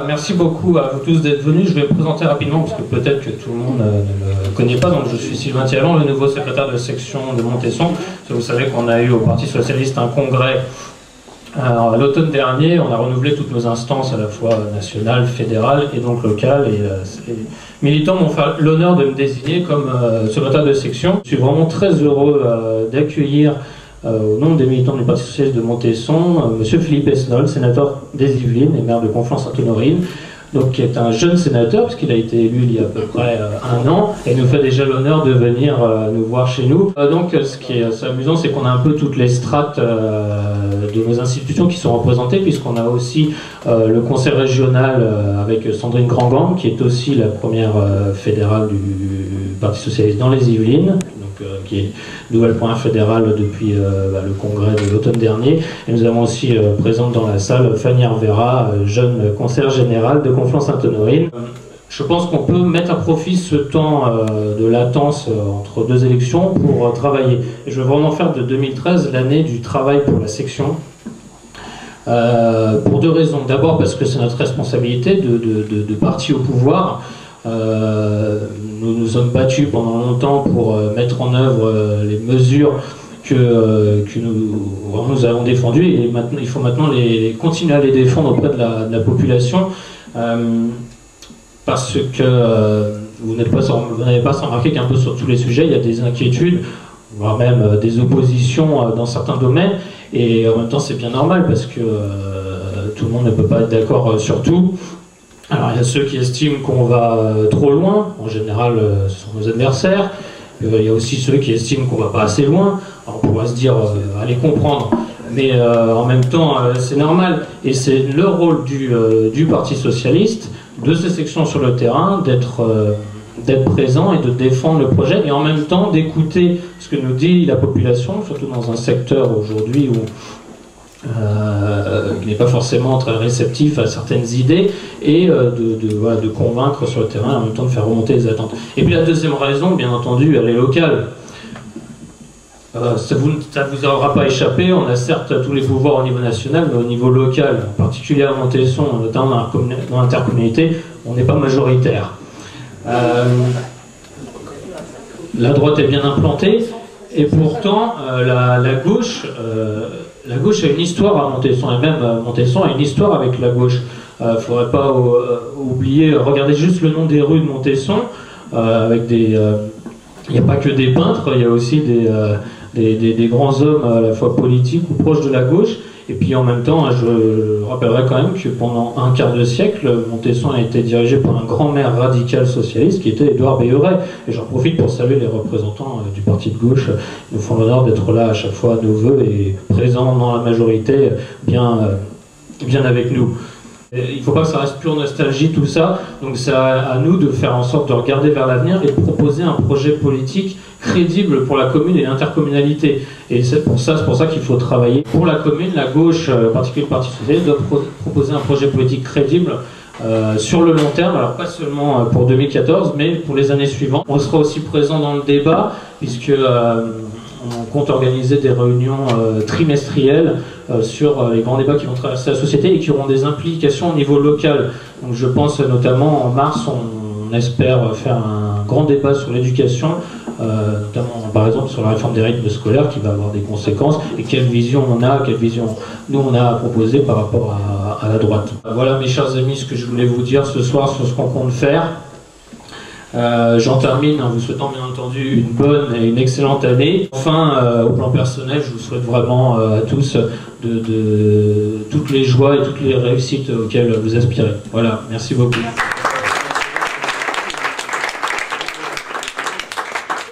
Merci beaucoup à vous tous d'être venus. Je vais me présenter rapidement parce que peut-être que tout le monde ne me connaît pas. Donc je suis Sylvain Thialan, le nouveau secrétaire de section de Montesson. Vous savez qu'on a eu au Parti Socialiste un congrès l'automne dernier. On a renouvelé toutes nos instances à la fois nationales, fédérales et donc locales. Et les militants m'ont fait l'honneur de me désigner comme secrétaire de section. Je suis vraiment très heureux d'accueillir au nom des militants du Parti Socialiste de Montesson, M. Philippe Esnol, sénateur des Yvelines et maire de Conflans-Sainte-Honorine, donc qui est un jeune sénateur, puisqu'il a été élu il y a à peu près un an, et nous fait déjà l'honneur de venir nous voir chez nous. Donc ce qui est assez amusant, c'est qu'on a un peu toutes les strates de nos institutions qui sont représentées, puisqu'on a aussi le conseil régional avec Sandrine Grandgang, qui est aussi la première fédérale du Parti Socialiste dans les Yvelines, qui est nouvelle première fédérale depuis le congrès de l'automne dernier. Et nous avons aussi présente dans la salle Fanny Arvera, jeune conseillère générale de Conflans-Sainte-Honorine. Je pense qu'on peut mettre à profit ce temps de latence entre deux élections pour travailler. Et je veux vraiment faire de 2013 l'année du travail pour la section. Pour deux raisons. D'abord parce que c'est notre responsabilité de parti au pouvoir. Nous nous sommes battus pendant longtemps pour mettre en œuvre les mesures que nous avons défendues, et maintenant, il faut maintenant continuer à les défendre auprès de la population, parce que vous n'avez pas sans remarquer qu'un peu sur tous les sujets, il y a des inquiétudes, voire même des oppositions dans certains domaines, et en même temps c'est bien normal parce que tout le monde ne peut pas être d'accord sur tout. Alors il y a ceux qui estiment qu'on va trop loin, en général ce sont nos adversaires. Il y a aussi ceux qui estiment qu'on va pas assez loin. Alors, on pourra se dire allez comprendre, mais en même temps c'est normal. Et c'est le rôle du Parti Socialiste, de ces sections sur le terrain, d'être présent et de défendre le projet, et en même temps d'écouter ce que nous dit la population, surtout dans un secteur aujourd'hui où qui n'est pas forcément très réceptif à certaines idées, et de convaincre sur le terrain, et en même temps de faire remonter les attentes. Et puis la deuxième raison, bien entendu, elle est locale. Ça ne vous aura pas échappé, on a certes tous les pouvoirs au niveau national, mais au niveau local, en particulier à Montesson, notamment dans l'intercommunalité, on n'est pas majoritaire. La droite est bien implantée, et pourtant la gauche a une histoire à Montesson, et même Montesson a une histoire avec la gauche. Il ne faudrait pas oublier, regardez juste le nom des rues de Montesson, avec des... il n'y a pas que des peintres, il y a aussi des grands hommes à la fois politiques ou proches de la gauche. Et puis en même temps, je rappellerai quand même que pendant un quart de siècle, Montesson a été dirigé par un grand maire radical socialiste qui était Édouard Béheuret. Et j'en profite pour saluer les représentants du parti de gauche. Ils nous font l'honneur d'être là à chaque fois à nos voeux et présents dans la majorité, bien avec nous. Il ne faut pas que ça reste pure nostalgie tout ça, donc c'est à nous de faire en sorte de regarder vers l'avenir et de proposer un projet politique crédible pour la commune et l'intercommunalité. Et c'est pour ça qu'il faut travailler. Pour la commune, la gauche, en particulier le Parti Socialiste, doit proposer un projet politique crédible sur le long terme, alors pas seulement pour 2014, mais pour les années suivantes. On sera aussi présent dans le débat, puisque on compte organiser des réunions trimestrielles sur les grands débats qui vont traverser la société et qui auront des implications au niveau local. Donc je pense notamment en mars, on espère faire un grand débat sur l'éducation, notamment par exemple sur la réforme des rythmes scolaires qui va avoir des conséquences, et quelle vision on a, quelle vision nous on a à proposer par rapport à la droite. Voilà mes chers amis ce que je voulais vous dire ce soir sur ce qu'on compte faire. J'en termine en vous souhaitant bien entendu une bonne et une excellente année. Enfin, au plan personnel, je vous souhaite vraiment à tous toutes les joies et toutes les réussites auxquelles vous aspirez. Voilà, merci beaucoup.